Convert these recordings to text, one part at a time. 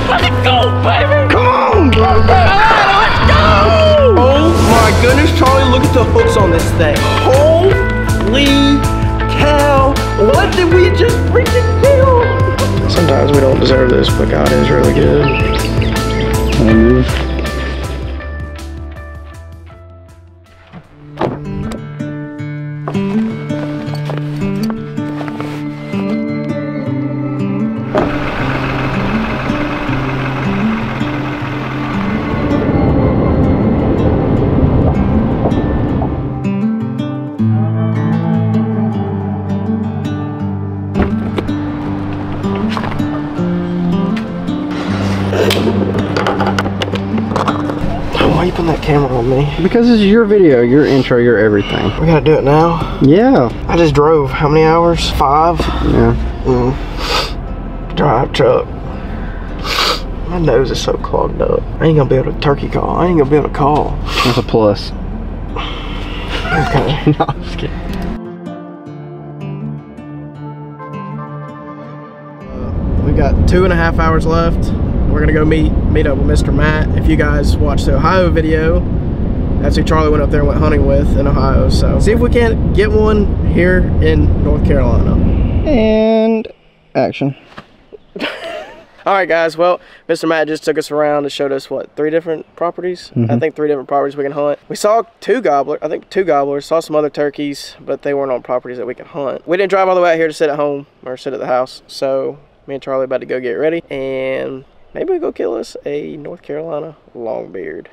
Let's go, baby! Come on, bro! Let's go! Oh my goodness, Charlie, look at the hooks on this thing. Holy cow! What did we just freaking kill? Sometimes we don't deserve this, but God is really good. Why are you putting that camera on me? Because this is your video, your intro, your everything. We gotta do it now? Yeah. I just drove how many hours? 5? Yeah. Drive truck. My nose is so clogged up. I ain't gonna be able to turkey call. I ain't gonna be able to call. That's a plus. Okay. No, I'm just kidding. We got 2.5 hours left. We're gonna go meet up with Mr. Matt. If you guys watched the Ohio video, that's who Charlie went up there and went hunting with in Ohio. So see if we can't get one here in North Carolina. And action. All right, guys. Well, Mr. Matt just took us around and showed us what, 3 different properties? I think 3 different properties we can hunt. We saw 2 gobblers. I think 2 gobblers. Saw some other turkeys, but they weren't on properties that we can hunt. We didn't drive all the way out here to sit at home or sit at the house. So me and Charlie about to go get ready and maybe we go kill us a North Carolina longbeard.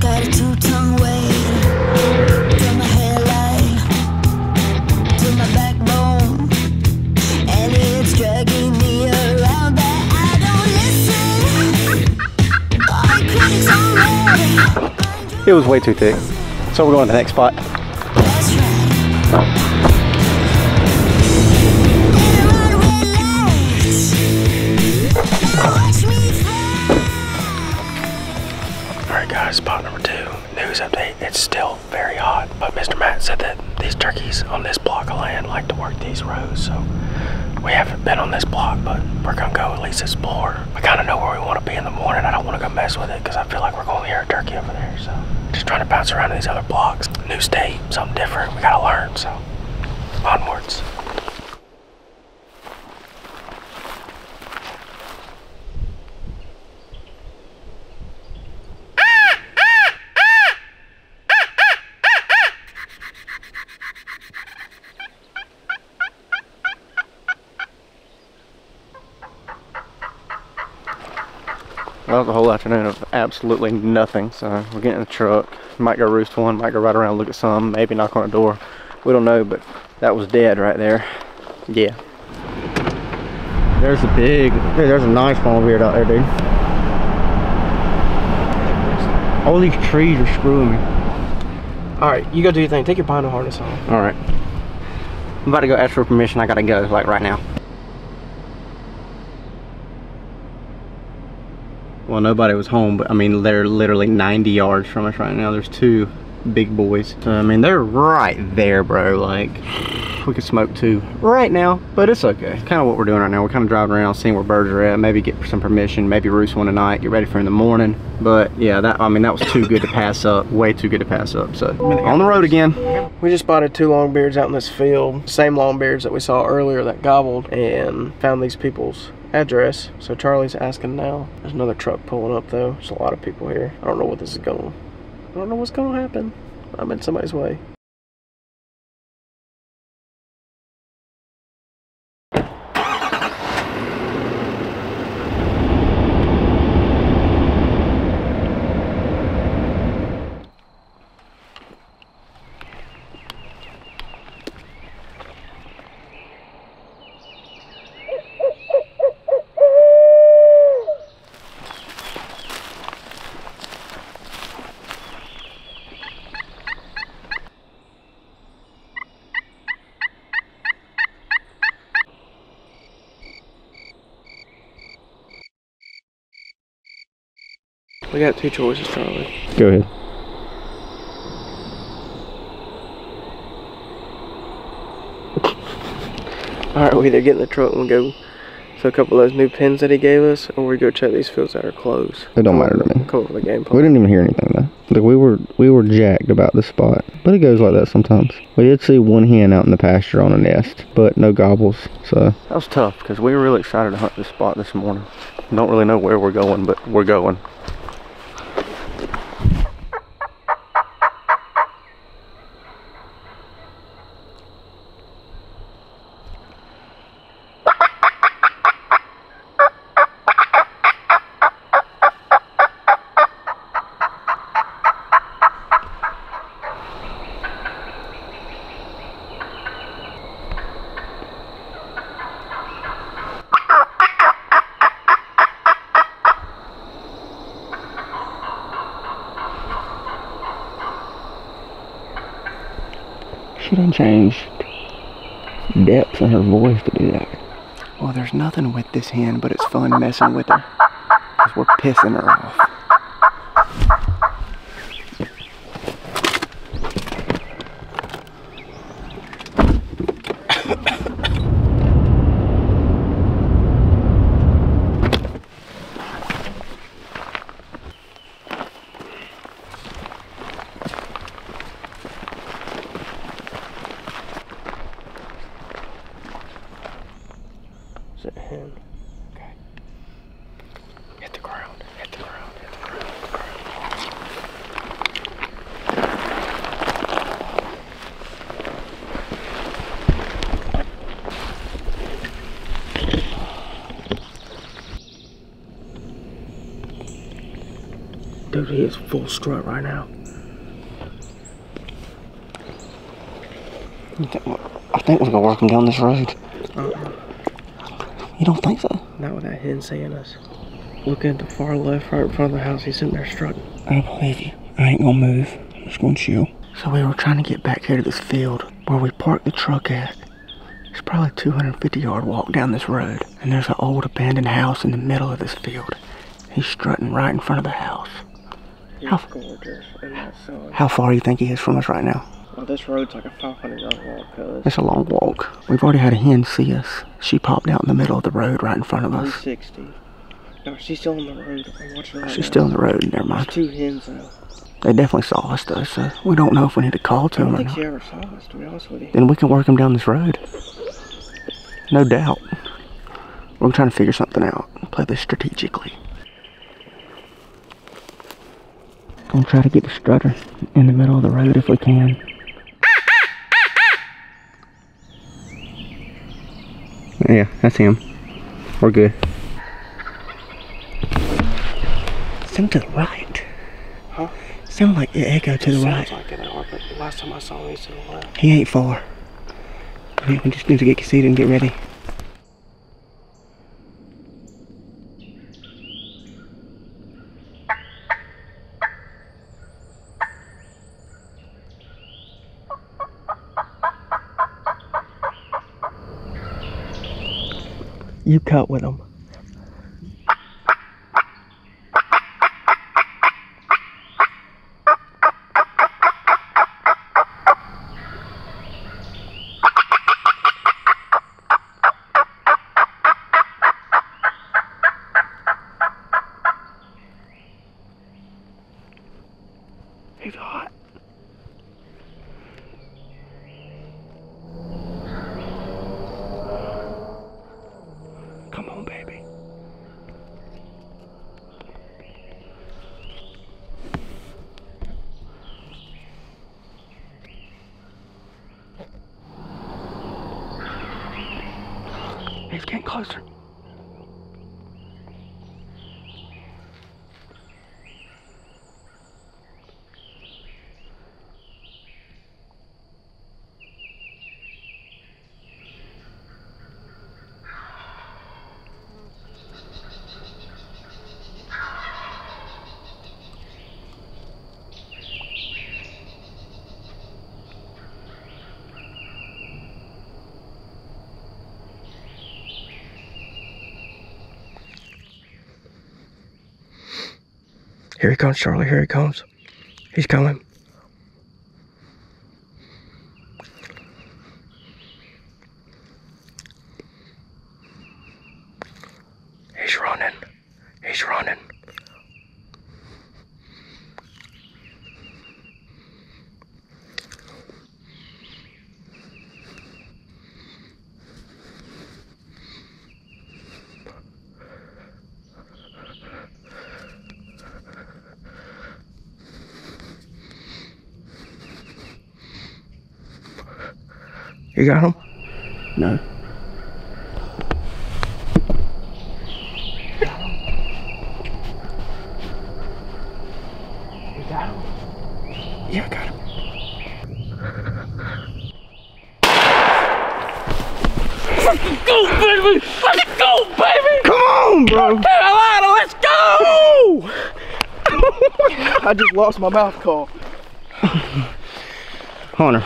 Got a 2-tongue weight from my hairline to my backbone, and it's dragging me around, but I don't listen. All the critics already. It was way too thick. So we're going to the next spot. That's right. Alright guys, spot number 2. News update. It's still very hot, but Mr. Matt said that these turkeys on this block of land like to work these rows, so we haven't been on this block, but we're gonna go at least explore. We kind of know where we want to be in the morning. I don't want to go mess with it because I feel like we're going to hear a turkey over there, so just trying to bounce around in these other blocks. New state, something different. We gotta learn, so onwards. Well, it was a whole afternoon of absolutely nothing, so we're getting in the truck. Might go roost one, might go right around, look at some, maybe knock on a door. We don't know, but that was dead right there. Yeah. There's a big, there's a nice longbeard out there, dude. All these trees are screwing me. Alright, you go do your thing. Take your bino harness on. Alright. I'm about to go ask for permission. I gotta go, like right now. Well, nobody was home, but I mean, they're literally 90 yards from us right now. There's 2 big boys. So, I mean, they're right there, bro. Like, we could smoke 2 right now, but it's okay. Kind of what we're doing right now. We're kind of driving around, seeing where birds are at, maybe get some permission, maybe roost one tonight, get ready for in the morning. But yeah, that, I mean, that was too good to pass up. Way too good to pass up. So, on the road again. We just spotted 2 longbeards out in this field. Same longbeards that we saw earlier that gobbled, and found these people's address. So Charlie's asking now. There's another truck pulling up though. There's a lot of people here. I don't know what this is going. I don't know what's going to happen. I'm in somebody's way. We got two choices, Charlie. Go ahead. Alright, we either get in the truck and we go to a couple of those new pins that he gave us, or we go check these fields that are closed. It don't matter to me. Come up with a game We plan. didn't even hear anything though. Like we were jacked about the spot, but it goes like that sometimes. We did see one hen out in the pasture on a nest, but no gobbles. So that was tough because we were really excited to hunt this spot this morning. Don't really know where we're going, but we're going. She done changed depth in her voice to do that. Well, there's nothing with this hen, but it's fun messing with her. Because we're pissing her off. Is it a hen? Okay. Hit the ground, hit the ground, hit the ground, hit the ground. Dude, he is full strut right now. I think we're gonna work him down this road. You don't think so? Not with that hen seeing us. Looking at the far left, right in front of the house, he's sitting there strutting. I believe you. I ain't gonna move. I'm just gonna chill. So we were trying to get back here to this field where we parked the truck at. It's probably a 250-yard walk down this road. And there's an old abandoned house in the middle of this field. He's strutting right in front of the house. He's gorgeous in that sun. How far do you think he is from us right now? Well, this road's like a 500-yard walk, cuz. It's a long walk. We've already had a hen see us. She popped out in the middle of the road right in front of us. 360. No, she's still on the road. I'm watching her right She's now. still in the road, never mind. There's two hens, though. They definitely saw us though, so we don't know if we need to call to I them don't or think not. she ever saw us, to be honest with you. Then we can work them down this road. No doubt. We're trying to figure something out. Play this strategically. I'm gonna try to get the strutter in the middle of the road if we can. Yeah, that's him. We're good. Sound to the right. Huh? Sound like it echoed to the right. Sounds like it, but last time I saw him, he's to the left. He ain't far. We just need to get seated and get ready. You cut with him. He's hot. Come on, baby. He's getting closer. Here he comes, Charlie. Here he comes. He's coming. He's running. He's running. You got him? No. Yeah, I got him. Let's go, baby! Let's go, baby! Come on, bro! Carolina, let's go! I just lost my mouth call. Hunter.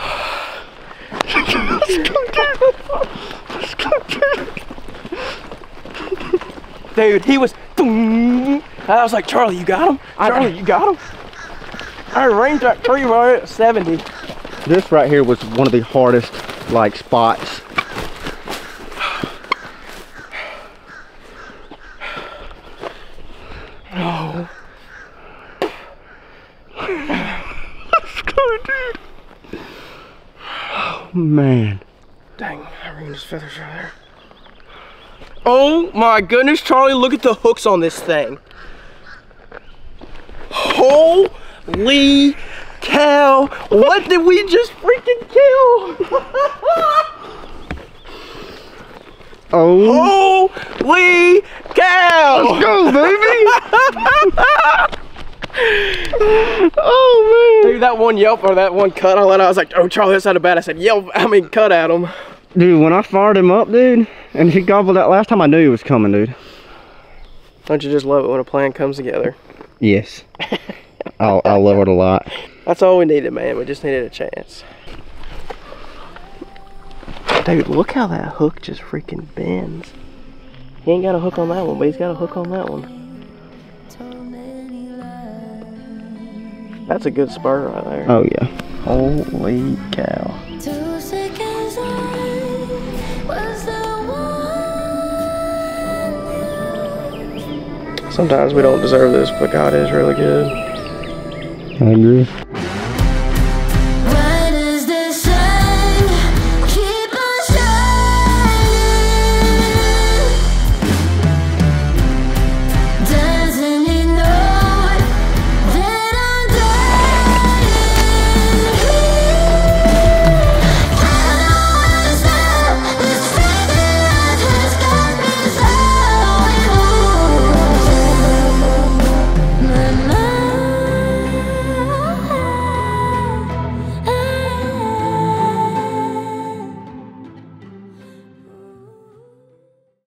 Dude, he was. I was like, Charlie, you got him? Charlie, you got him? I ranged that tree right at 70. This right here was one of the hardest, like, spots. Oh. Let's go, dude. Oh, man. Dang, I ruined his feathers right there. Oh my goodness, Charlie, look at the hooks on this thing. Holy cow, what did we just freaking kill? Oh. Holy cow. Let's go, baby. Oh, man. Dude, that one yelp or that one cut I let out, I was like, oh, Charlie, that sounded bad. I said, cut at him. Dude, when I fired him up, dude, and he gobbled out last time, I knew he was coming, dude. Don't you just love it when a plan comes together? Yes. I love it a lot. That's all we needed, man. We just needed a chance. Dude, look how that hook just freaking bends. He ain't got a hook on that one, but he's got a hook on that one. That's a good spur right there. Oh, yeah. Holy cow. 2 seconds was the one. Sometimes we don't deserve this, but God is really good. I agree.